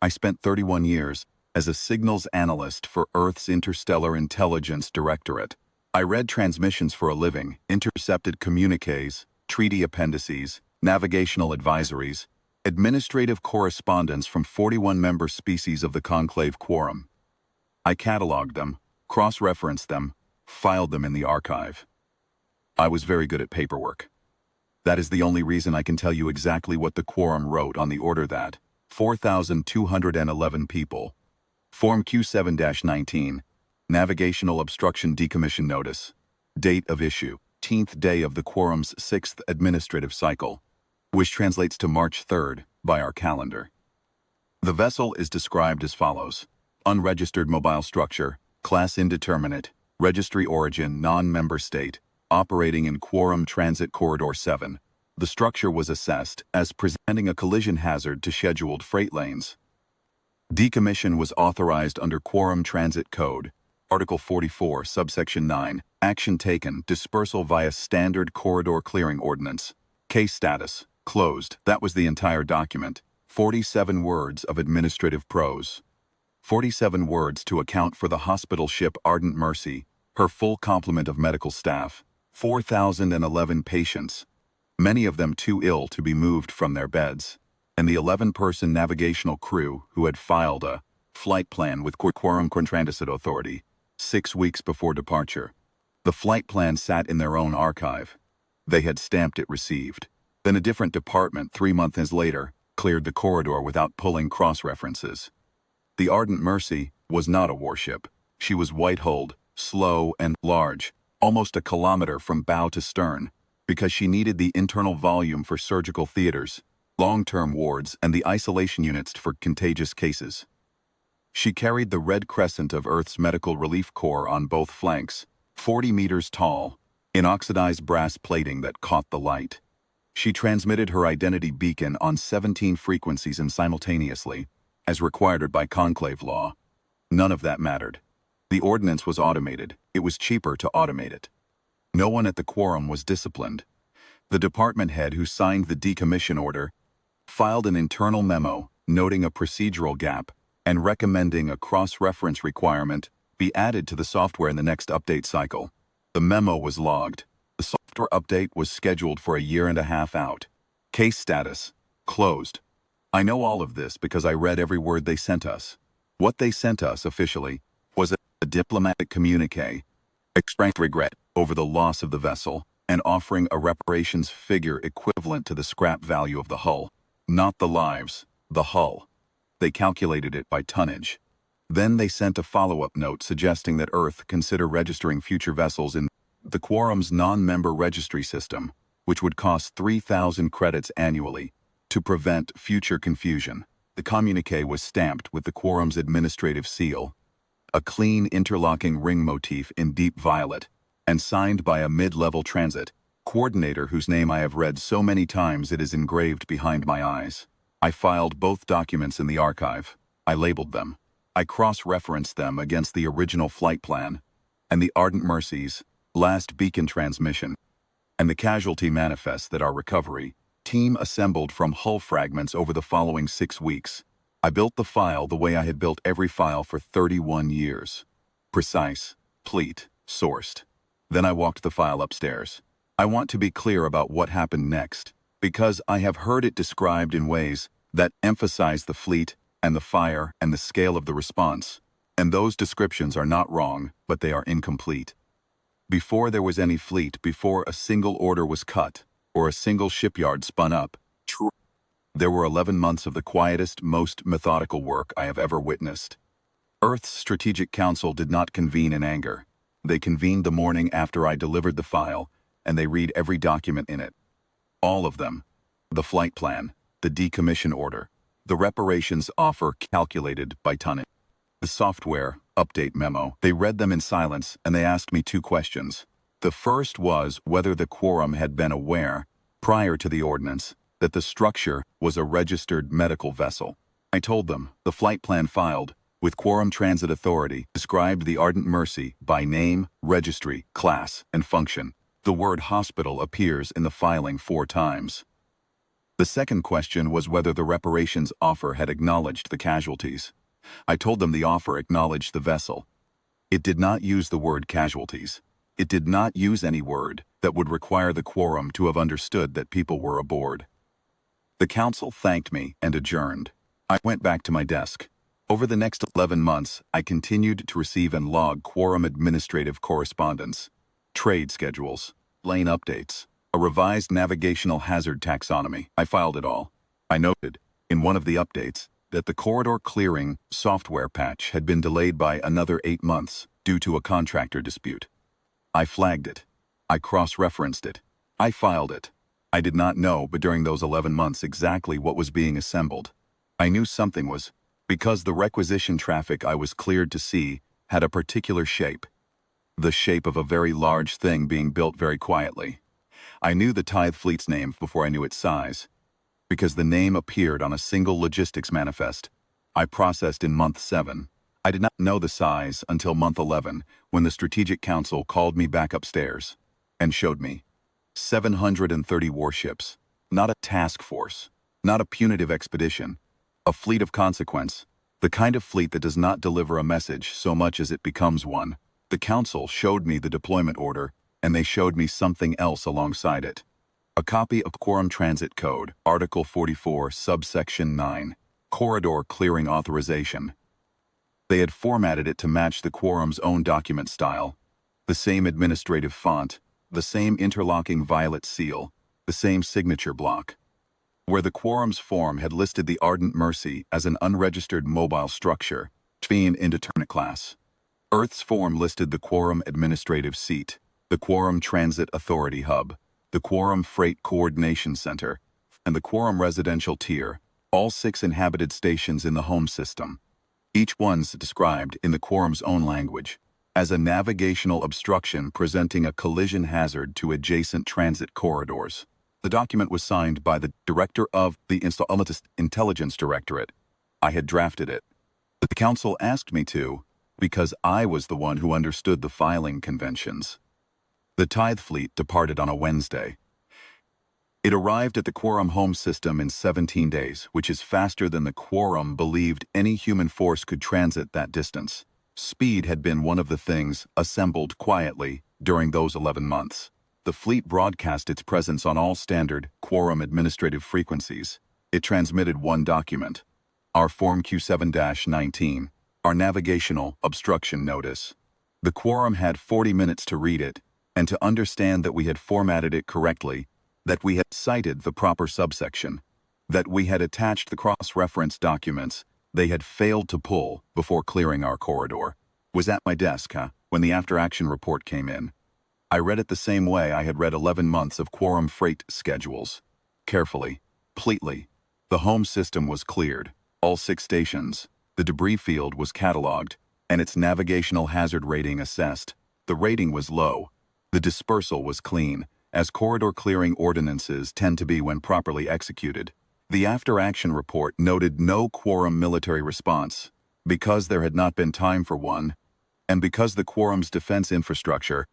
I spent 31 years as a signals analyst for Earth's Interstellar Intelligence Directorate. I read transmissions for a living, intercepted communiques, treaty appendices, navigational advisories, administrative correspondence from 41 member species of the conclave Quorum. I cataloged them, cross-referenced them, filed them in the archive. I was very good at paperwork. That is the only reason I can tell you exactly what the Quorum wrote on the order that 4,211 people. Form Q7-19, Navigational Obstruction Decommission Notice. Date of issue, 10th day of the Quorum's 6th administrative cycle, which translates to March 3rd by our calendar. The vessel is described as follows: unregistered mobile structure, class indeterminate, registry origin non-member state, operating in Quorum Transit Corridor 7. The structure was assessed as presenting a collision hazard to scheduled freight lanes. Decommission was authorized under Quorum Transit Code, Article 44, Subsection 9, Action taken, dispersal via Standard Corridor Clearing Ordinance. Case status, closed. That was the entire document. 47 words of administrative prose. 47 words to account for the hospital ship Ardent Mercy, her full complement of medical staff, 4,011 patients, many of them too ill to be moved from their beds, and the 11-person navigational crew who had filed a flight plan with Quorum Transit Authority 6 weeks before departure. The flight plan sat in their own archive. They had stamped it received. Then a different department 3 months later cleared the corridor without pulling cross-references. The Ardent Mercy was not a warship. She was white-hulled, slow and large, almost a kilometer from bow to stern, because she needed the internal volume for surgical theaters, long-term wards, and the isolation units for contagious cases. She carried the red crescent of Earth's Medical Relief Corps on both flanks, 40 meters tall, in oxidized brass plating that caught the light. She transmitted her identity beacon on 17 frequencies and simultaneously, as required by conclave law. None of that mattered. The ordinance was automated. It was cheaper to automate it. No one at the Quorum was disciplined. The department head who signed the decommission order filed an internal memo noting a procedural gap and recommending a cross-reference requirement be added to the software in the next update cycle. The memo was logged. The software update was scheduled for a 1.5 years out. Case status, closed. I know all of this because I read every word they sent us. What they sent us officially was a diplomatic communique, expressing regret over the loss of the vessel and offering a reparations figure equivalent to the scrap value of the hull. Not the lives, the hull. They calculated it by tonnage. Then they sent a follow-up note suggesting that Earth consider registering future vessels in the Quorum's non-member registry system, which would cost 3,000 credits annually, to prevent future confusion. The communique was stamped with the Quorum's administrative seal, a clean interlocking ring motif in deep violet, and signed by a mid-level transit coordinator whose name I have read so many times it is engraved behind my eyes. I filed both documents in the archive. I labeled them. I cross-referenced them against the original flight plan and the Ardent Mercy's last beacon transmission and the casualty manifest that our recovery team assembled from hull fragments over the following 6 weeks. I built the file the way I had built every file for 31 years. Precise, complete, sourced. Then I walked the file upstairs. I want to be clear about what happened next, because I have heard it described in ways that emphasize the fleet and the fire and the scale of the response, and those descriptions are not wrong, but they are incomplete. Before there was any fleet, before a single order was cut, or a single shipyard spun up, there were 11 months of the quietest, most methodical work I have ever witnessed. Earth's Strategic Council did not convene in anger. They convened the morning after I delivered the file, and they read every document in it. All of them. The flight plan, the decommission order, the reparations offer calculated by tonnage, the software update memo. They read them in silence, and they asked me 2 questions. The first was whether the Quorum had been aware, prior to the ordinance, that the structure was a registered medical vessel. I told them the flight plan filed with Quorum Transit Authority described the Ardent Mercy by name, registry, class, and function. The word hospital appears in the filing 4 times. The second question was whether the reparations offer had acknowledged the casualties. I told them the offer acknowledged the vessel. It did not use the word casualties. It did not use any word that would require the quorum to have understood that people were aboard. The council thanked me and adjourned. I went back to my desk. Over the next 11 months, I continued to receive and log quorum administrative correspondence, trade schedules, lane updates, a revised navigational hazard taxonomy. I filed it all. I noted, in one of the updates, that the corridor clearing software patch had been delayed by another 8 months due to a contractor dispute. I flagged it. I cross-referenced it. I filed it. I did not know, but during those 11 months, exactly what was being assembled. I knew something was, because the requisition traffic I was cleared to see had a particular shape. The shape of a very large thing being built very quietly. I knew the tithe fleet's name before I knew its size, because the name appeared on a single logistics manifest I processed in month 7. I did not know the size until month 11, when the Strategic Council called me back upstairs and showed me 730 warships, not a task force, not a punitive expedition, a fleet of consequence, the kind of fleet that does not deliver a message so much as it becomes one. The Council showed me the deployment order, and they showed me something else alongside it. A copy of Quorum Transit Code, Article 44, Subsection 9, Corridor Clearing Authorization. They had formatted it to match the Quorum's own document style, the same administrative font, the same interlocking violet seal, the same signature block. Where the Quorum's form had listed the Ardent Mercy as an unregistered mobile structure, being indeterminate class, Earth's form listed the Quorum Administrative Seat, the Quorum Transit Authority Hub, the Quorum Freight Coordination Center, and the Quorum Residential Tier, all 6 inhabited stations in the home system. Each one's described in the Quorum's own language as a navigational obstruction presenting a collision hazard to adjacent transit corridors. The document was signed by the Director of the Intelligence Directorate. I had drafted it. The Council asked me to, because I was the one who understood the filing conventions. The tithe fleet departed on a Wednesday. It arrived at the Quorum home system in 17 days, which is faster than the Quorum believed any human force could transit that distance. Speed had been one of the things assembled quietly during those 11 months. The fleet broadcast its presence on all standard Quorum administrative frequencies. It transmitted one document, our Form Q7-19, our Navigational Obstruction Notice. The Quorum had 40 minutes to read it, and to understand that we had formatted it correctly, that we had cited the proper subsection, that we had attached the cross-reference documents they had failed to pull before clearing our corridor. Was at my desk, when the after-action report came in. I read it the same way I had read 11 months of Quorum freight schedules. Carefully, completely. The home system was cleared, all 6 stations. The debris field was cataloged, and its navigational hazard rating assessed. The rating was low. The dispersal was clean, as corridor clearing ordinances tend to be when properly executed. The after-action report noted no Quorum military response, because there had not been time for one, and because the Quorum's defense infrastructure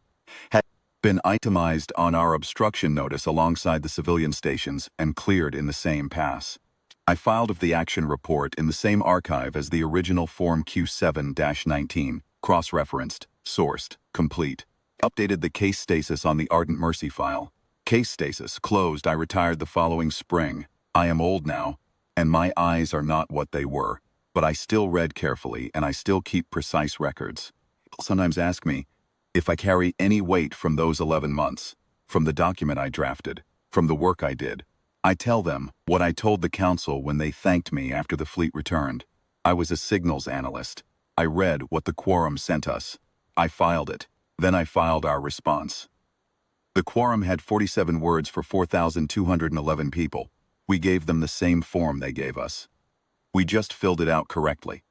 had been itemized on our obstruction notice alongside the civilian stations and cleared in the same pass. I filed of the action report in the same archive as the original Form Q7-19, cross-referenced, sourced, complete. Updated the case status on the Ardent Mercy file. Case status closed. I retired the following spring. I am old now, and my eyes are not what they were, but I still read carefully and I still keep precise records. People sometimes ask me if I carry any weight from those 11 months, from the document I drafted, from the work I did. I tell them what I told the Council when they thanked me after the fleet returned. I was a signals analyst. I read what the Quorum sent us. I filed it. Then I filed our response. The Quorum had 47 words for 4,211 people. We gave them the same form they gave us. We just filled it out correctly.